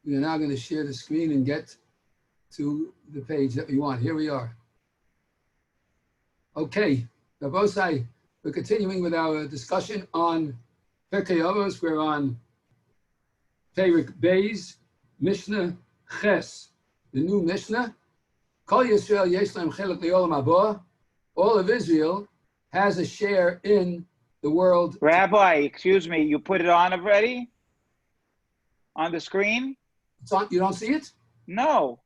We are now going to share the screen and get to the page that we want. Here we are. Okay, Rabosai, we're continuing with our discussion on Pirkei Avos. We're on Perik Beis, Mishnah Ches, the new Mishnah. Kol Yisrael yesh lahem chelek le'olam haba. All of Israel has a share in the world. Rabbi, excuse me, you put it on already? On the screen? It's on. You don't see it? No.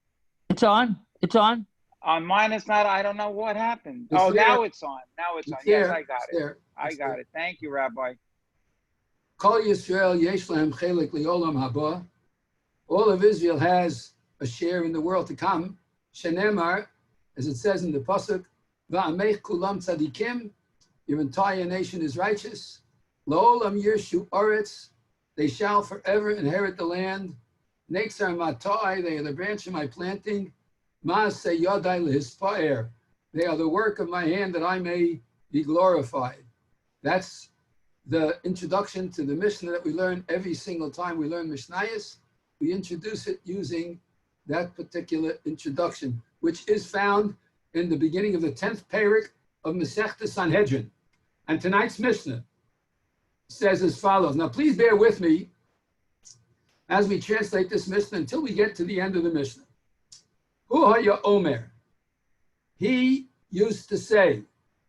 It's on. It's on. On mine, it's not. I don't know what happened. It's oh, there. Now it's on. Now it's on. There. Yes, I got It's it. there. I got it. Thank you, Rabbi. Kol Yisrael yesh lahem chelek le'olam haba. All of Israel has a share in the world to come. Shenemar, as it says in the pasuk, va'amech kulam tzadikim. Your entire nation is righteous. La'olam yirshu aretz. They shall forever inherit the land. Neitzar matai. They are the branch of my planting. Ma'aseh yadai lehispaer. They are the work of my hand that I may be glorified. That's the introduction to the Mishnah that we learn every single time we learn Mishnayos. We introduce it using that particular introduction, which is found in the beginning of the 10th parak of Masechta Sanhedrin. And tonight's Mishnah says as follows. Now, please bear with me as we translate this Mishnah until we get to the end of the Mishnah. Hu haya omer. He used to say,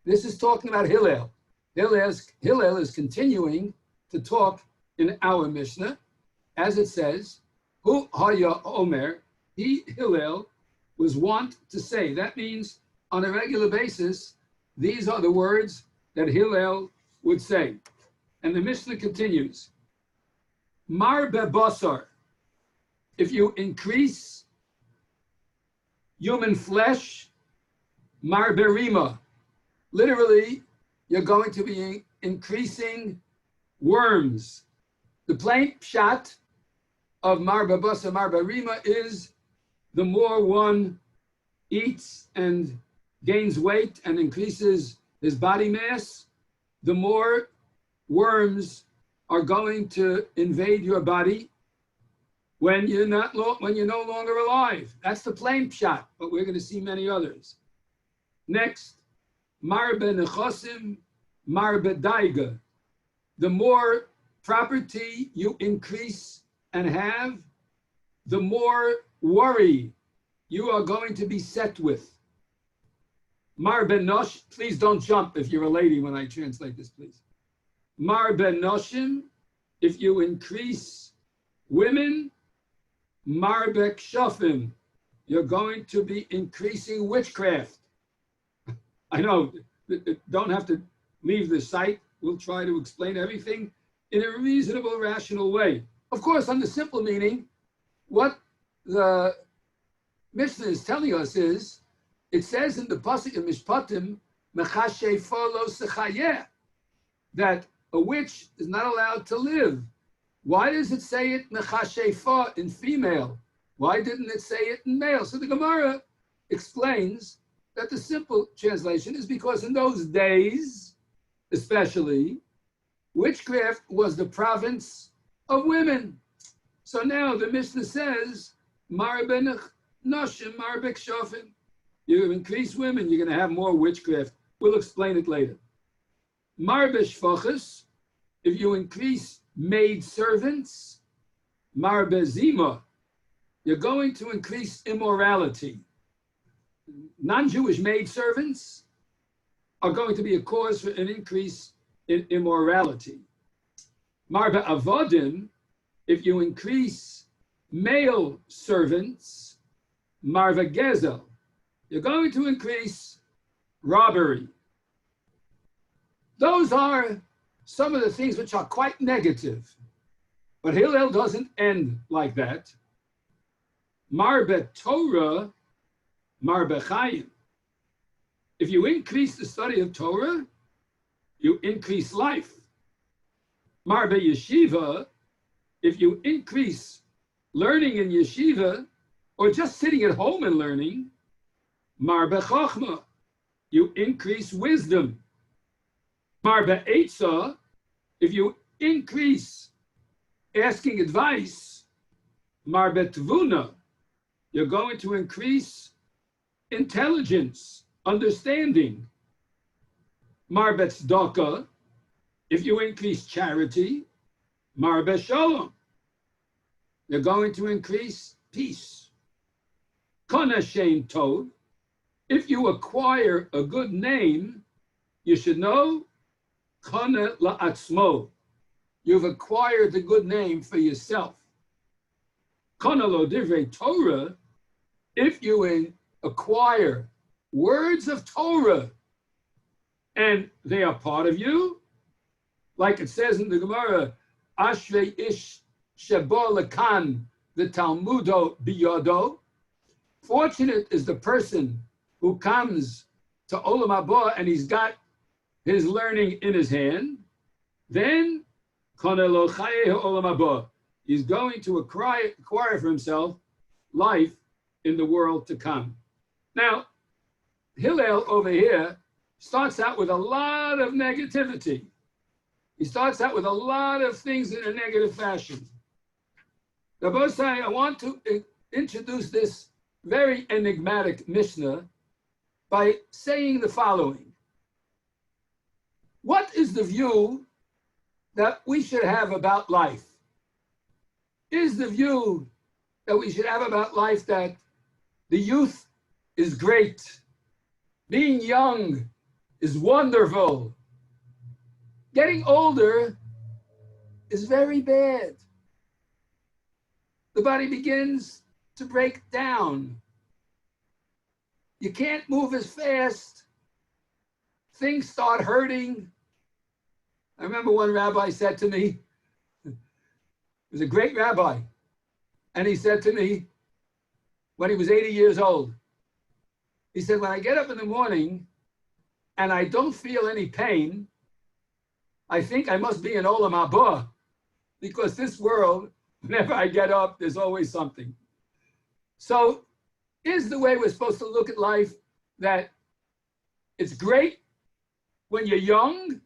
this is talking about Hillel. Hillel is continuing to talk in our Mishnah, as it says, Hu haya omer. He, Hillel, was wont to say. That means on a regular basis, these are the words that Hillel would say. And the Mishnah continues, Mar bebasar. If you increase human flesh, mar berima. Literally, you're going to be increasing worms. The plain pshat of mar bebasar, mar berima is the more one eats and gains weight and increases his body mass, the more worms are going to invade your body when you're no longer alive. That's the plain pshat, but we're going to see many others. Next, mar benechosim, mar bedaiga. The more property you increase and have, the more worry you are going to be set with. Mar ben nosh, please don't jump if you're a lady when I translate this, please. Mar ben noshim, if you increase women, mar bekshafim, you're going to be increasing witchcraft. I know, don't have to leave the site. We'll try to explain everything in a reasonable, rational way. Of course, on the simple meaning, what the Mishnah is telling us is, it says in the pasuk in Mishpatim, Mechashefa lo sechayeh, that a witch is not allowed to live. Why does it say it Mechashefa in female? Why didn't it say it in male? So the Gemara explains that the simple translation is because in those days, especially, witchcraft was the province of women. So now the Mishnah says, Mar benach noshim, mar bekshafim. You increase women, you're going to have more witchcraft. We'll explain it later. Mar beshfachas, if you increase maid servants, mar bezima, you're going to increase immorality. Non-Jewish maid servants are going to be a cause for an increase in immorality. Mar be'avodim, if you increase male servants, mar vegezel, you're going to increase robbery. Those are some of the things which are quite negative. But Hillel doesn't end like that. Mar be'Torah, mar be'chayim. If you increase the study of Torah, you increase life. Mar be'yeshiva, if you increase learning in yeshiva, or just sitting at home and learning, mar be'chachma, you increase wisdom. Mar be'etzah, if you increase asking advice, Marbetvuna, you're going to increase intelligence, understanding. Marbetzdaka, if you increase charity. Marbeshalom, you're going to increase peace. Kana Shem Tov, if you acquire a good name, you should know, Kana La'atzmo, you've acquired the good name for yourself. Kana Lo Divrei Torah, if you acquire words of Torah and they are part of you, like it says in the Gemara, Ashrei ish shebo lekan v'talmudo biyado. Fortunate is the person who comes to Olam Haba and he's got his learning in his hand. Then konelo chaye Olam Haba, he's going to acquire for himself life in the world to come. Now, Hillel over here starts out with a lot of negativity. He starts out with a lot of things in a negative fashion. Rabosai, I want to introduce this very enigmatic Mishnah by saying the following. What is the view that we should have about life? Is the view that we should have about life that the youth is great, being young is wonderful, getting older is very bad. The body begins to break down. You can't move as fast. Things start hurting. I remember one rabbi said to me, he was a great rabbi, and he said to me when he was 80 years old, he said, when I get up in the morning and I don't feel any pain, I think I must be in Olam Haba, because this world, whenever I get up, there's always something. So is the way we're supposed to look at life that it's great when you're young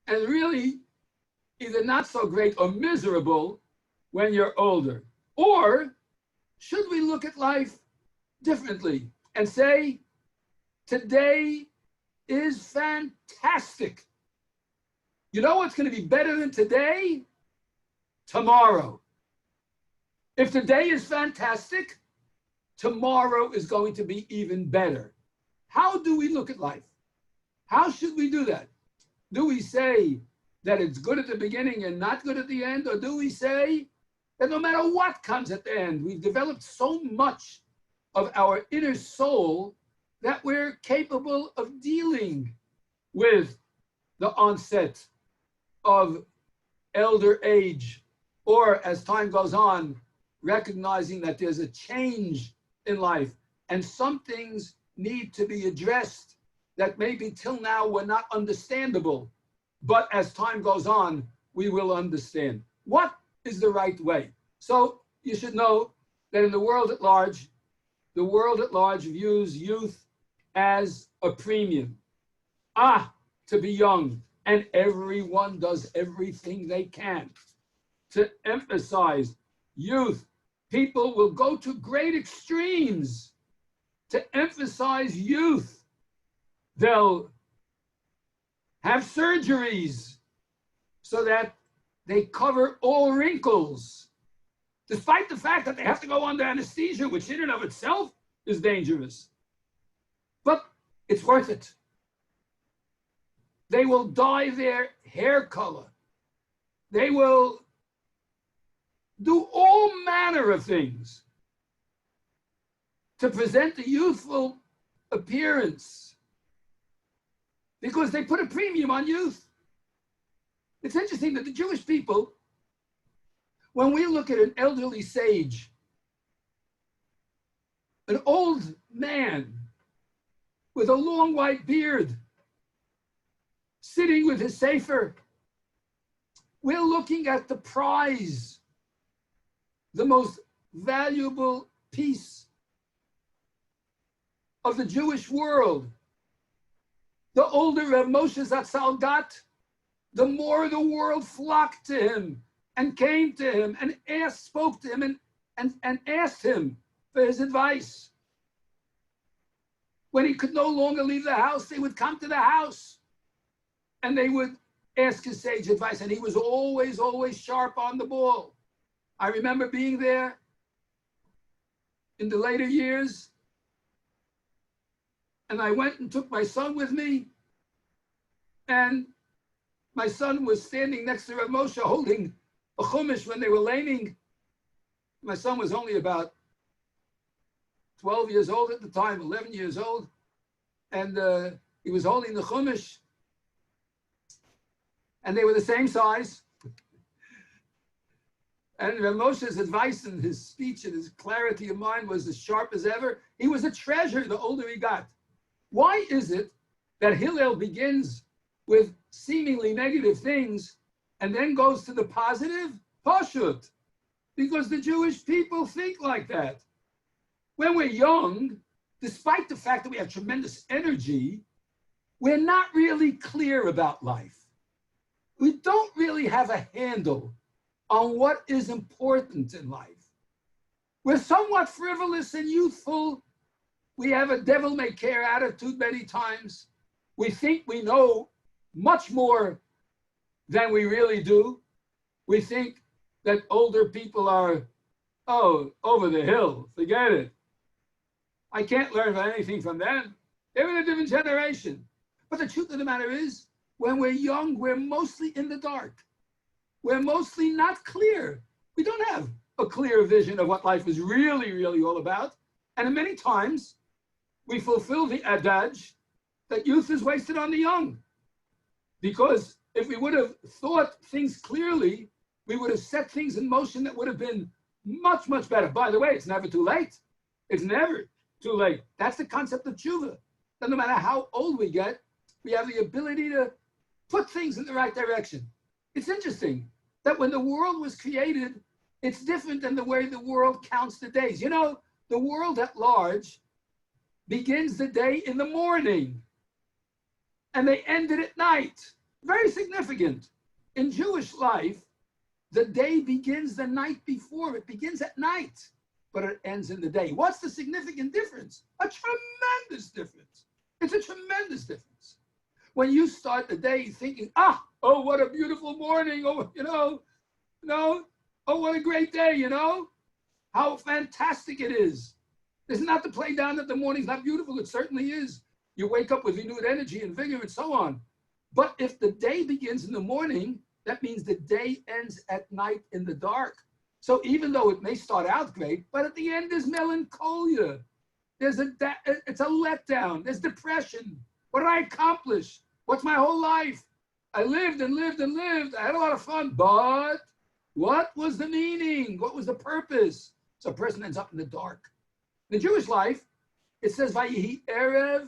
and really either not so great or miserable when you're older? Or should we look at life differently and say, today is fantastic. You know what's going to be better than today? Tomorrow. If today is fantastic, tomorrow is going to be even better. How do we look at life? How should we do that? Do we say that it's good at the beginning and not good at the end? Or do we say that no matter what comes at the end, we've developed so much of our inner soul that we're capable of dealing with the onset of elder age, or as time goes on, recognizing that there's a change in life and some things need to be addressed that maybe till now were not understandable, but as time goes on, we will understand. What is the right way? So you should know that in the world at large views youth as a premium. To be young, and everyone does everything they can to emphasize youth. People will go to great extremes to emphasize youth. They'll have surgeries so that they cover all wrinkles, despite the fact that they have to go under anesthesia, which in and of itself is dangerous. But it's worth it. They will dye their hair color. They will do all manner of things to present a youthful appearance because they put a premium on youth. It's interesting that the Jewish people, when we look at an elderly sage, an old man with a long white beard, sitting with his sefer, we're looking at the prize, the most valuable piece of the Jewish world. The older Rav Moshe Zatzal got, the more the world flocked to him and came to him and spoke to him and and asked him for his advice. When he could no longer leave the house, they would come to the house and they would ask his sage advice. And he was always, always sharp on the ball. I remember being there in the later years, and I went and took my son with me, and my son was standing next to Rav Moshe holding a chumash when they were laning. My son was only about 12 years old at the time, 11 years old, and he was holding the chumash, and they were the same size. And Rav Moshe's advice and his speech and his clarity of mind was as sharp as ever. He was a treasure the older he got. Why is it that Hillel begins with seemingly negative things and then goes to the positive? Pashut. Because the Jewish people think like that. When we're young, despite the fact that we have tremendous energy, we're not really clear about life. We don't really have a handle on what is important in life. We're somewhat frivolous and youthful. We have a devil-may-care attitude many times. We think we know much more than we really do. We think that older people are, oh, over the hill, forget it. I can't learn anything from them. They're in a different generation. But the truth of the matter is, when we're young, we're mostly in the dark. We're mostly not clear. We don't have a clear vision of what life is really, really all about. And many times, we fulfill the adage that youth is wasted on the young. Because if we would have thought things clearly, we would have set things in motion that would have been much, much better. By the way, it's never too late. It's never too late. That's the concept of tshuva. That no matter how old we get, we have the ability to put things in the right direction. It's interesting that when the world was created, it's different than the way the world counts the days. You know, the world at large begins the day in the morning and they end it at night. Very significant. In Jewish life, the day begins the night before. It begins at night, but it ends in the day. What's the significant difference? A tremendous difference. It's a tremendous difference. When you start the day thinking, oh, what a beautiful morning. Oh, oh, what a great day, how fantastic it is. This is not to play down that the morning's not beautiful. It certainly is. You wake up with renewed energy and vigor and so on. But if the day begins in the morning, that means the day ends at night in the dark. So even though it may start out great, but at the end there's melancholia. It's a letdown. There's depression. What did I accomplish? What's my whole life? I lived and lived and lived. I had a lot of fun, but what was the meaning? What was the purpose? So a person ends up in the dark. In the Jewish life, it says, Vayehi Erev,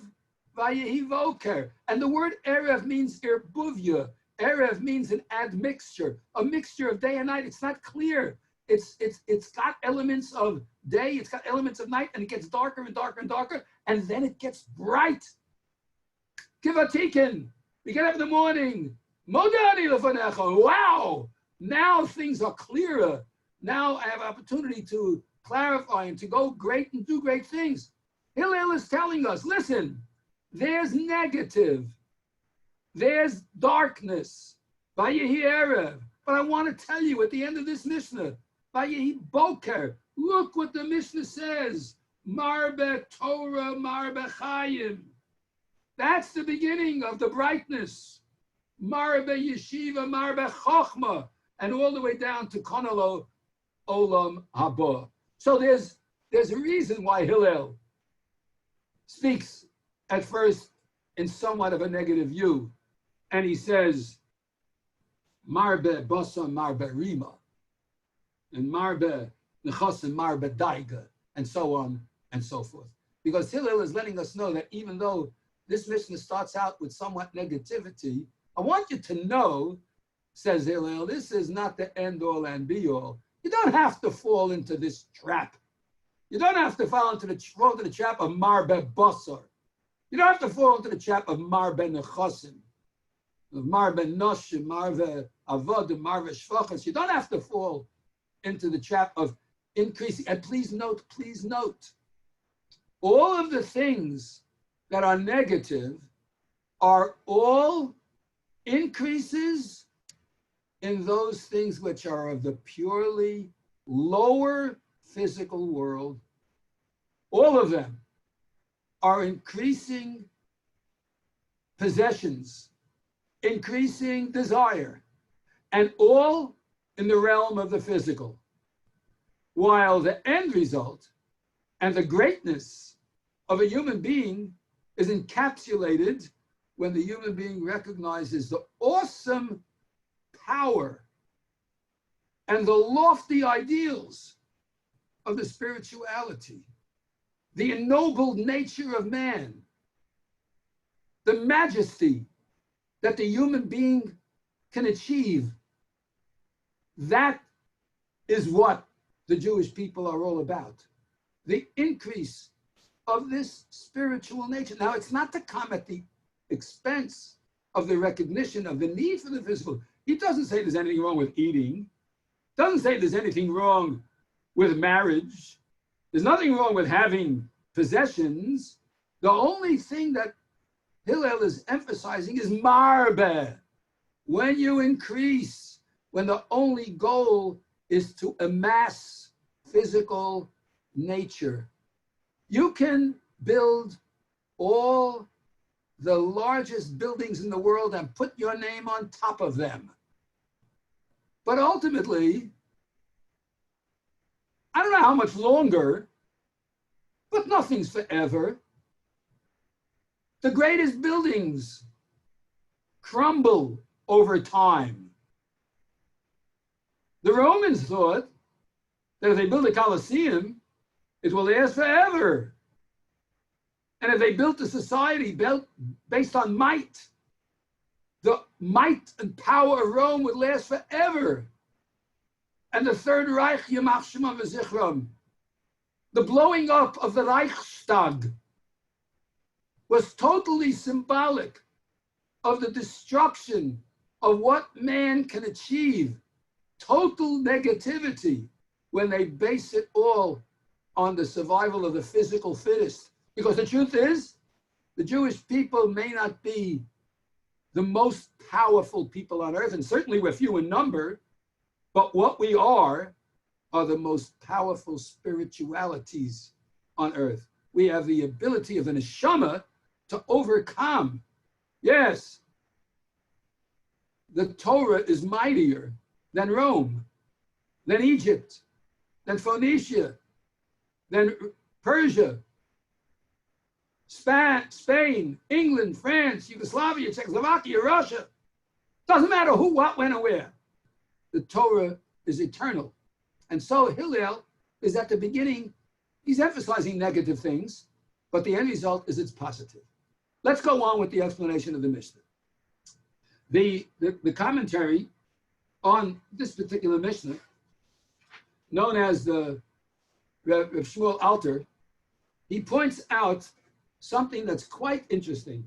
Vayehi Voker. And the word Erev means irbuvya. Erev means an admixture, a mixture of day and night. It's not clear. It's got elements of day, it's got elements of night, and it gets darker and darker and darker, and then it gets bright. Kivatikin, we get up in the morning. Modani lefanecha. Wow! Now things are clearer. Now I have opportunity to clarify and to go great and do great things. Hillel is telling us, listen, there's negative, there's darkness, Vayehi Erev. But I want to tell you at the end of this Mishnah, Vayehi Boker, look what the Mishnah says, Marbe Torah, Marbe Chayim. That's the beginning of the brightness. Marbe Yeshiva, Marbe Chochma, and all the way down to Konalo Olam Haba. So there's a reason why Hillel speaks at first in somewhat of a negative view. And he says, Marbe Basa, Marbe Rima, and Marbe Nechasim, Marbe Daiga, and so on and so forth. Because Hillel is letting us know that even though this Mishnah starts out with somewhat negativity, I want you to know, says Hillel, this is not the end all and be all. You don't have to fall into this trap. You don't have to fall into the trap of Marbe Basar. You don't have to fall into the trap of Marbe Nechasim, of Marbe Noshim, Marbe Avodim, Marbe Shvachas. You don't have to fall into the trap of increasing. And please note, all of the things that are negative are all increases in those things which are of the purely lower physical world. All of them are increasing possessions, increasing desire, and all in the realm of the physical. While the end result and the greatness of a human being is encapsulated when the human being recognizes the awesome power and the lofty ideals of the spirituality, the ennobled nature of man, the majesty that the human being can achieve. That is what the Jewish people are all about. The increase of this spiritual nature. Now, it's not to come at the expense of the recognition of the need for the physical. He doesn't say there's anything wrong with eating. Doesn't say there's anything wrong with marriage. There's nothing wrong with having possessions. The only thing that Hillel is emphasizing is marbe. When you increase, when the only goal is to amass physical nature, you can build all the largest buildings in the world and put your name on top of them. But ultimately, I don't know how much longer, but nothing's forever. The greatest buildings crumble over time. The Romans thought that if they build a Colosseum, it will last forever. And if they built a society based on might, the might and power of Rome would last forever. And the Third Reich, Yamach Shema V'Zichram, the blowing up of the Reichstag was totally symbolic of the destruction of what man can achieve. Total negativity when they base it all on the survival of the physical fittest. Because the truth is, the Jewish people may not be the most powerful people on earth, and certainly we're few in number, but what we are the most powerful spiritualities on earth. We have the ability of the neshama to overcome. Yes, the Torah is mightier than Rome, than Egypt, than Phoenicia, than Persia, Spain, England, France, Yugoslavia, Czechoslovakia, Russia. Doesn't matter who, what, when, or where. The Torah is eternal. And so Hillel is at the beginning, he's emphasizing negative things, but the end result is it's positive. Let's go on with the explanation of the Mishnah. The commentary on this particular Mishnah, known as the Rav Shmuel Alter, he points out something that's quite interesting.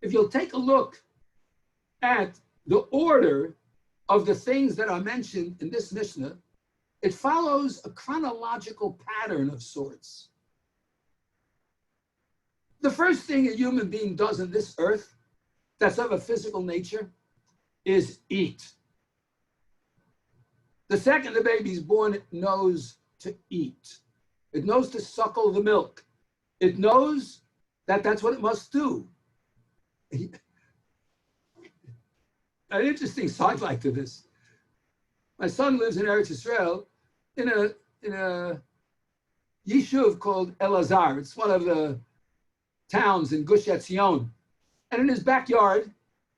If you'll take a look at the order of the things that are mentioned in this Mishnah, it follows a chronological pattern of sorts. The first thing a human being does on this earth that's of a physical nature is eat. The second the baby's born, it knows to eat. It knows to suckle the milk. It knows that that's what it must do. An interesting sidelight to this. My son lives in Eretz Yisrael in a yishuv called Elazar. It's one of the towns in Gush Etzion. And in his backyard,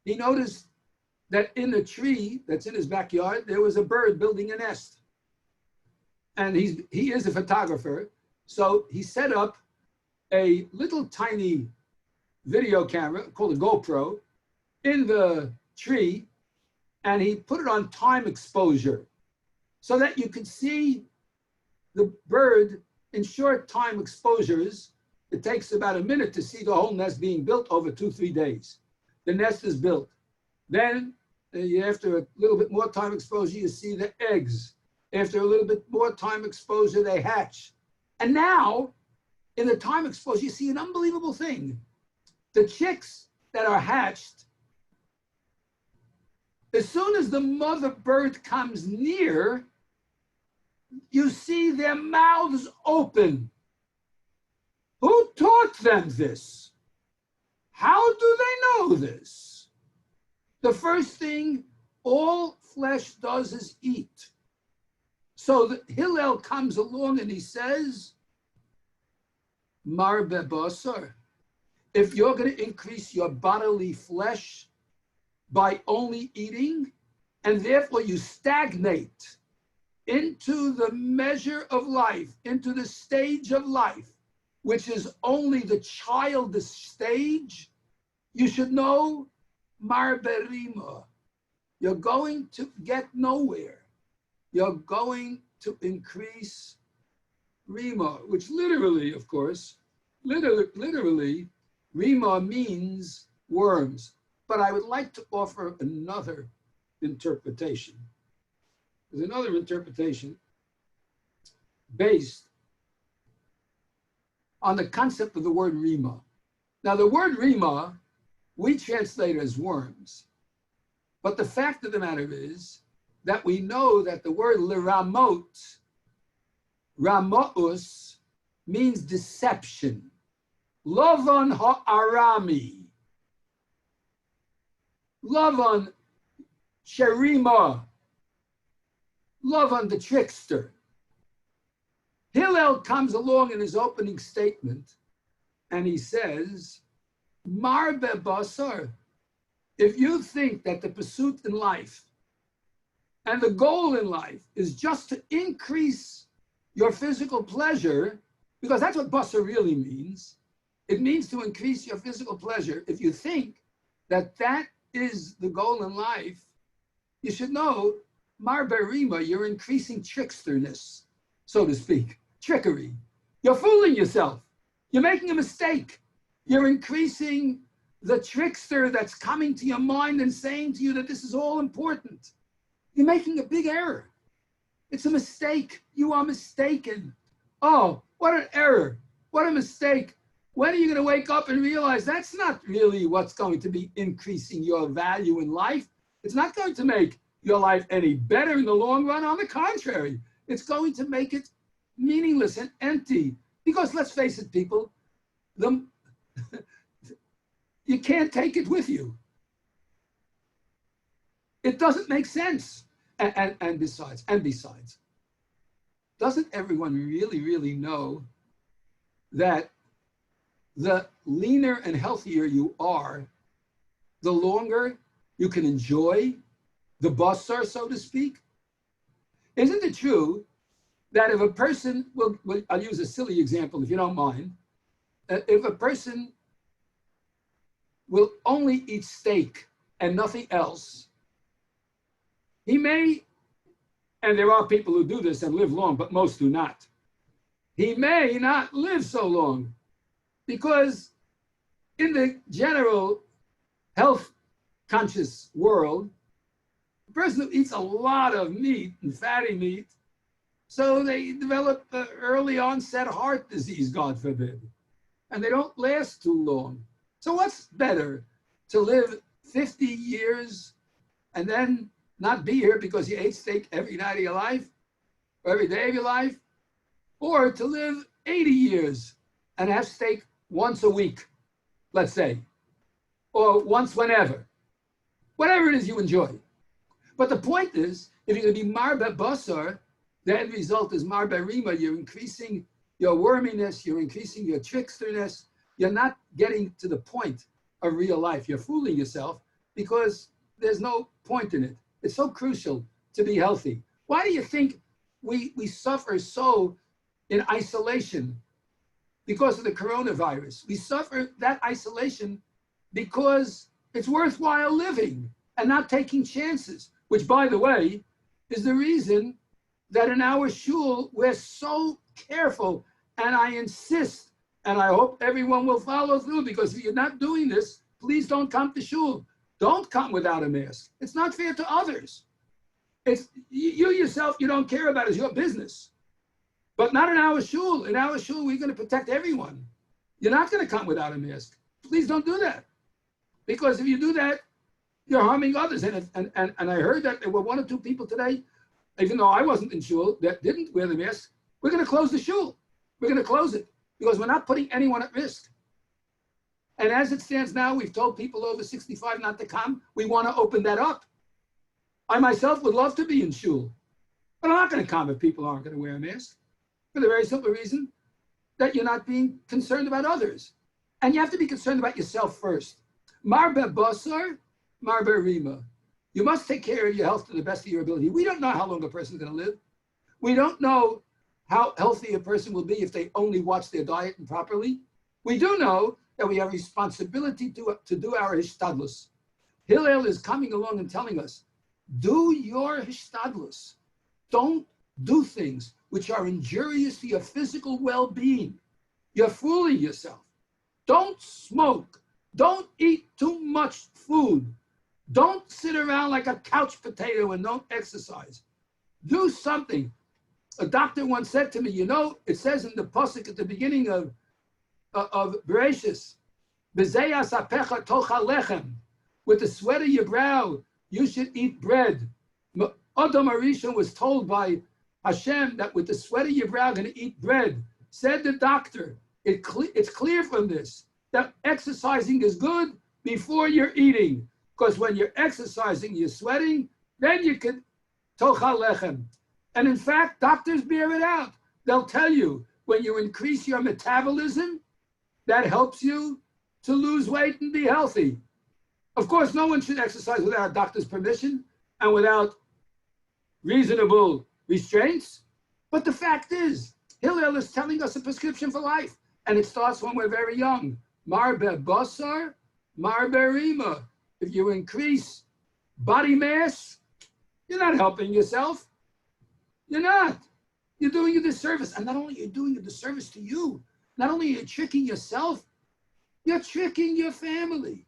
he noticed that in a tree that's in his backyard, there was a bird building a nest. And he is a photographer, so he set up a little tiny video camera called a GoPro in the tree, and he put it on time exposure so that you could see the bird in short time exposures. It takes about a minute to see the whole nest being built over 2-3 days. The nest is built. Then after a little bit more time exposure, you see the eggs After a little bit more time exposure, they hatch. And now, in the time exposure, you see an unbelievable thing. The chicks that are hatched, as soon as the mother bird comes near, you see their mouths open. Who taught them this? How do they know this? The first thing all flesh does is eat. So Hillel comes along and he says, Marbe basar, if you're going to increase your bodily flesh by only eating, and therefore you stagnate into the measure of life, into the stage of life, which is only the childish stage, you should know, Marberima, you're going to get nowhere. You're going to increase Rima, which literally, of course, literally, Rima means worms. But I would like to offer another interpretation. There's another interpretation based on the concept of the word Rima. Now, the word Rima, we translate as worms. But the fact of the matter is that we know that the word liramot, Ramos, means deception. Lavan ha'arami. Lavan sherima. Lavan the trickster. Hillel comes along in his opening statement and he says, Marbe basar, if you think that the pursuit in life and the goal in life is just to increase your physical pleasure, because that's what basar really means. It means to increase your physical pleasure. If you think that that is the goal in life, you should know, Marbe Rima, you're increasing tricksterness, so to speak, trickery. You're fooling yourself. You're making a mistake. You're increasing the trickster that's coming to your mind and saying to you that this is all important. You're making a big error. It's a mistake. You are mistaken. Oh, what an error. What a mistake. When are you going to wake up and realize that's not really what's going to be increasing your value in life? It's not going to make your life any better in the long run. On the contrary, it's going to make it meaningless and empty. Because let's face it, people, you can't take it with you. It doesn't make sense. And besides, doesn't everyone really know that the leaner and healthier you are, the longer you can enjoy the basar, so to speak? Isn't it true that if a person, I'll use a silly example if you don't mind, if a person will only eat steak and nothing else, he may, and there are people who do this and live long, but most do not. He may not live so long because in the general health conscious world, a person who eats a lot of meat and fatty meat, so they develop early onset heart disease, God forbid, and they don't last too long. So what's better, to live 50 years and then not be here because you ate steak every night of your life or every day of your life, or to live 80 years and have steak once a week, let's say, or once whenever, whatever it is you enjoy. But the point is, if you're going to be marbe basar, the end result is marbe rima. You're increasing your worminess, you're increasing your tricksterness. You're not getting to the point of real life. You're fooling yourself because there's no point in it. It's so crucial to be healthy. Why do you think we suffer so in isolation because of the coronavirus? We suffer that isolation because it's worthwhile living and not taking chances, which, by the way, is the reason that in our shul, we're so careful, and I insist, and I hope everyone will follow through, because if you're not doing this, please don't come to shul. Don't come without a mask. It's not fair to others. It's you yourself, you don't care about, it's your business. But not in our shul. In our shul, we're going to protect everyone. You're not going to come without a mask. Please don't do that. Because if you do that, you're harming others. And I heard that there were 1 or 2 people today, even though I wasn't in shul, that didn't wear the mask. We're going to close the shul. We're going to close it because we're not putting anyone at risk. And as it stands now, we've told people over 65 not to come. We want to open that up. I myself would love to be in shul, but I'm not going to come if people aren't going to wear a mask for the very simple reason that you're not being concerned about others. And you have to be concerned about yourself first. Marbe basar, marbe rima. You must take care of your health to the best of your ability. We don't know how long a person is going to live. We don't know how healthy a person will be if they only watch their diet properly. We do know that we have responsibility to do our hishtadlus. Hillel is coming along and telling us, do your hishtadlus. Don't do things which are injurious to your physical well-being. You're fooling yourself. Don't smoke. Don't eat too much food. Don't sit around like a couch potato and don't exercise. Do something. A doctor once said to me, you know, it says in the pasuk at the beginning of Bereshis, "B'zeyas apecha tochal lechem," with the sweat of your brow, you should eat bread. Adam Arishon was told by Hashem that with the sweat of your brow, going to eat bread. Said the doctor, it's clear from this that exercising is good before you're eating, because when you're exercising, you're sweating, then you can tochal lechem. And in fact, doctors bear it out. They'll tell you when you increase your metabolism, that helps you to lose weight and be healthy. Of course, no one should exercise without a doctor's permission and without reasonable restraints. But the fact is, Hillel is telling us a prescription for life. And it starts when we're very young. Marbe basar, marbe rima. If you increase body mass, you're not helping yourself. You're not. You're doing a disservice. And not only are you doing a disservice to you, not only are you tricking yourself, you're tricking your family.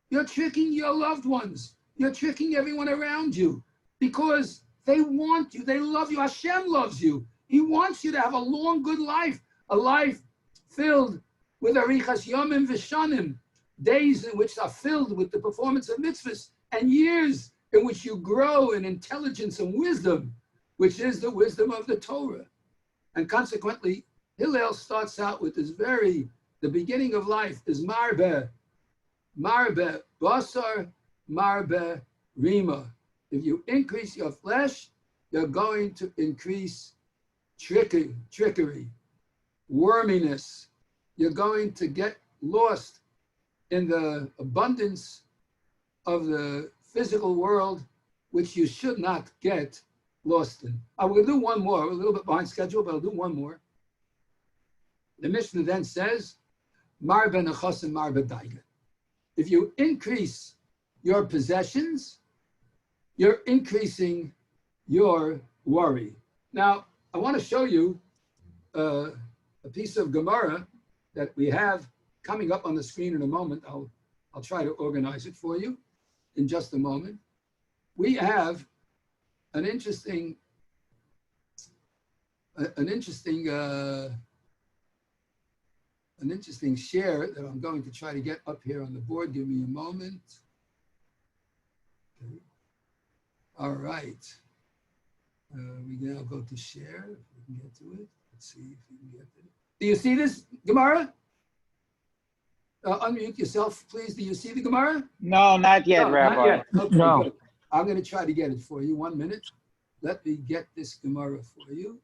You're tricking your loved ones. You're tricking everyone around you because they want you. They love you. Hashem loves you. He wants you to have a long, good life, a life filled with arichas yomim v'shanim, days in which are filled with the performance of mitzvahs, and years in which you grow in intelligence and wisdom, which is the wisdom of the Torah. And consequently, Hillel starts out with the beginning of life is marbe basar, marbe rima. If you increase your flesh, you're going to increase trickery, worminess. You're going to get lost in the abundance of the physical world, which you should not get lost in. I will do one more. We're a little bit behind schedule, but I'll do one more. The Mishnah then says, Mar ben achasim mar bedaiga. If you increase your possessions, you're increasing your worry. Now, I want to show you a piece of Gemara that we have coming up on the screen in a moment. I'll try to organize it for you in just a moment. We have an interesting share that I'm going to try to get up here on the board. Give me a moment. Okay. All right. We now go to share, if we can get to it. Let's see if we can get to it. Do you see this, Gemara? Unmute yourself, please. Do you see the Gemara? No, not yet, No, Rabbi. not yet. Okay, No. good. I'm going to try to get it for you. 1 minute. Let me get this Gemara for you.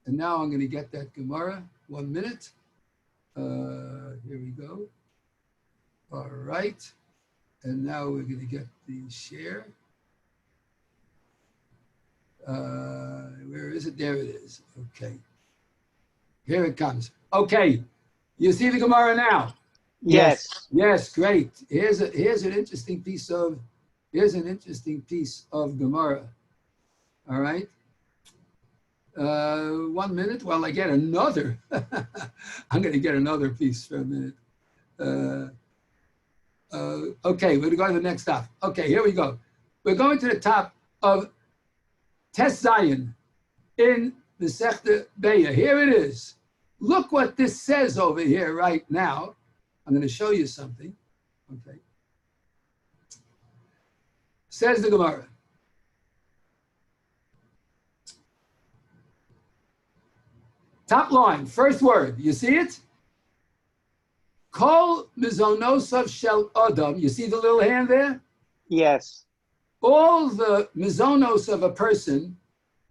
And now I'm going to get that Gemara. 1 minute. Here we go. All right. And now we're going to get the share. Where is it? There it is. Okay. Here it comes. Okay. You see the Gemara now? Yes. Yes, great. Here's an interesting piece of Gemara. All right. 1 minute while I get another. I'm going to get another piece for a minute. Okay, we're going to go to the next stop. Okay, here we go. We're going to the top of Tes Zion in the Masechta Beya. Here it is. Look what this says over here right now. I'm going to show you something. Okay. Says the Gemara. Top line, first word. You see it? Kol mizonosav shel adam. You see the little hand there? Yes. All the mizonos of a person,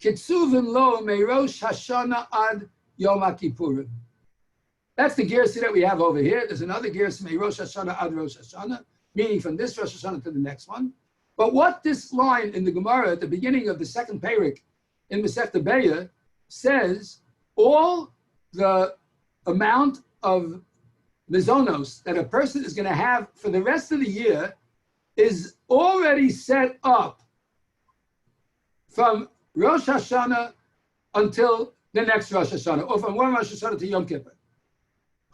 kitzuvim lo meirosh hashana ad yom kippurim. That's the gersa that we have over here. There's another gersa, meirosh hashana ad rosh hashana, meaning from this rosh hashana to the next one. But what this line in the Gemara at the beginning of the second parak in Masechta Beya says, all the amount of mizonos that a person is going to have for the rest of the year is already set up from Rosh Hashanah until the next Rosh Hashanah, or from one Rosh Hashanah to Yom Kippur.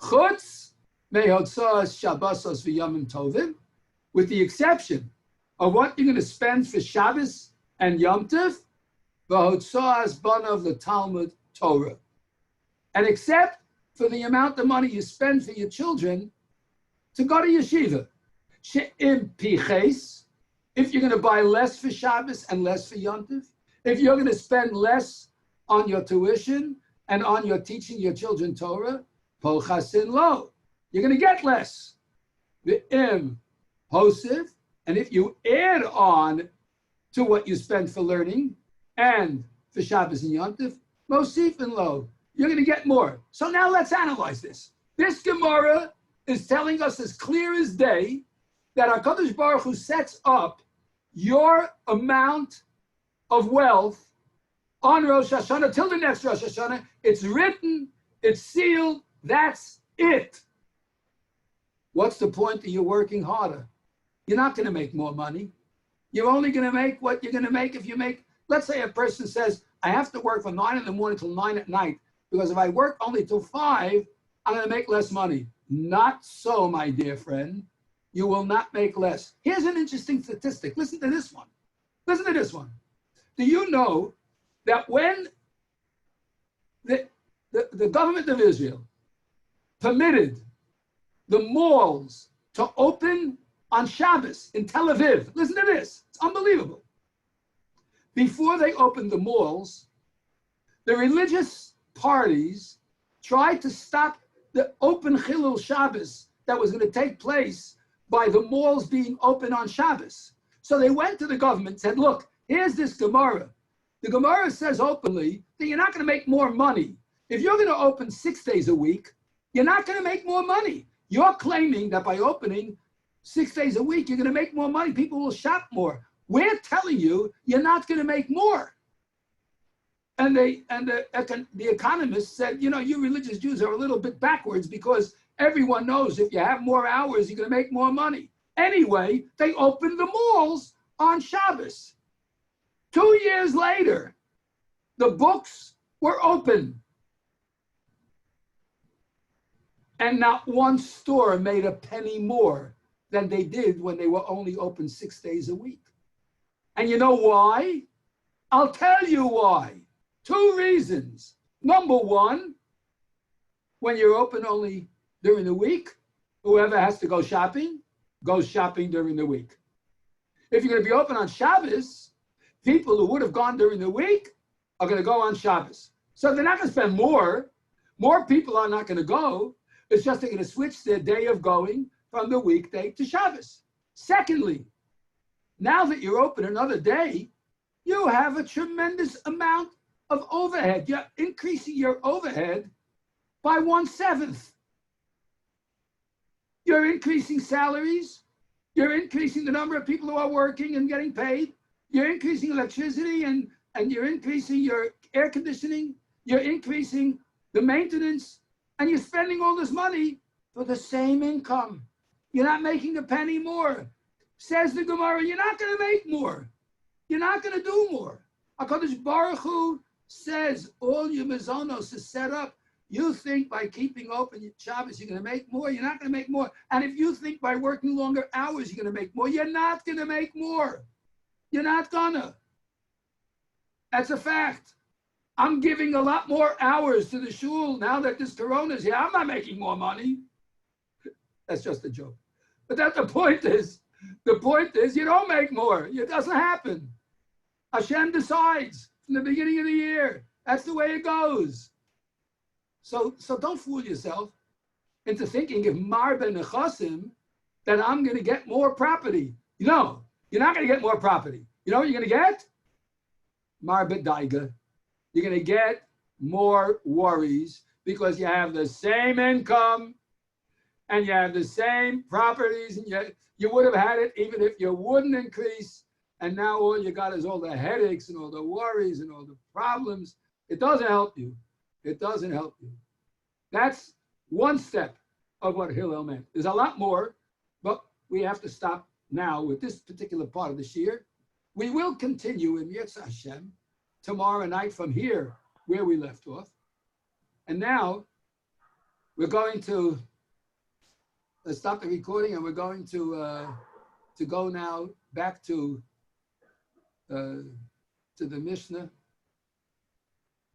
Chutz mehotzos shabbosos v'yomim tovim, with the exception of what you're going to spend for Shabbos and Yom Tov, v'hotzos banav l'Talmud Torah, and except for the amount of money you spend for your children to go to yeshiva. She'im piches, if you're going to buy less for Shabbos and less for Yom Tov, if you're going to spend less on your tuition and on your teaching your children Torah, polchasin lo, you're going to get less. V'im hosif, and if you add on to what you spend for learning and for Shabbos and Yom Tov, mosifin lo, you're going to get more. So now let's analyze this. This Gemara is telling us as clear as day that HaKadosh Baruch Hu sets up your amount of wealth on Rosh Hashanah till the next Rosh Hashanah. It's written, it's sealed, that's it. What's the point of you working harder? You're not going to make more money. You're only going to make what you're going to make if you make, let's say a person says, I have to work from 9 in the morning till 9 at night, because if I work only till 5, I'm going to make less money. Not so, my dear friend. You will not make less. Here's an interesting statistic. Listen to this one. Listen to this one. Do you know that when the government of Israel permitted the malls to open on Shabbos in Tel Aviv, listen to this. It's unbelievable. Before they opened the malls, the religious parties tried to stop the open Chilul Shabbos that was going to take place by the malls being open on Shabbos. So they went to the government and said, look, here's this Gemara. The Gemara says openly that you're not going to make more money. If you're going to open 6 days a week, you're not going to make more money. You're claiming that by opening 6 days a week, you're going to make more money. People will shop more. We're telling you, you're not going to make more. And the economists said, you know, you religious Jews are a little bit backwards because everyone knows if you have more hours, you're going to make more money. Anyway, they opened the malls on Shabbos. 2 years later, the books were open. And not one store made a penny more than they did when they were only open 6 days a week. And you know why? I'll tell you why. 2 reasons. Number one, when you're open only during the week, whoever has to go shopping, goes shopping during the week. If you're going to be open on Shabbos, people who would have gone during the week are going to go on Shabbos. So they're not going to spend more. More people are not going to go. It's just they're going to switch their day of going from the weekday to Shabbos. Secondly, now that you're open another day, you have a tremendous amount of overhead. You're increasing your overhead by 1/7. You're increasing salaries. You're increasing the number of people who are working and getting paid. You're increasing electricity and you're increasing your air conditioning. You're increasing the maintenance, and you're spending all this money for the same income. You're not making a penny more. Says the Gemara, you're not going to make more. You're not going to do more. HaKadosh Baruch Hu says all your mazonos is set up. You think by keeping open your Shabbos, you're going to make more. You're not going to make more. And if you think by working longer hours, you're going to make more, you're not going to make more. You're not gonna. That's a fact. I'm giving a lot more hours to the shul now that this corona's here. I'm not making more money. That's just a joke. But the point is you don't make more. It doesn't happen. Hashem decides from the beginning of the year. That's the way it goes. So don't fool yourself into thinking if Mar ben Nechasim that I'm going to get more property. No, you're not going to get more property. You know what you're going to get? Mar ben Daiga. You're going to get more worries because you have the same income and you have the same properties, and you would have had it even if you wouldn't increase. And now all you got is all the headaches and all the worries and all the problems. It doesn't help you. It doesn't help you. That's one step of what Hillel meant. There's a lot more, but we have to stop now with this particular part of the Shiur. We will continue in Yetz Hashem tomorrow night from here where we left off. And now we're going to stop the recording, and we're going to go now back to the Mishnah.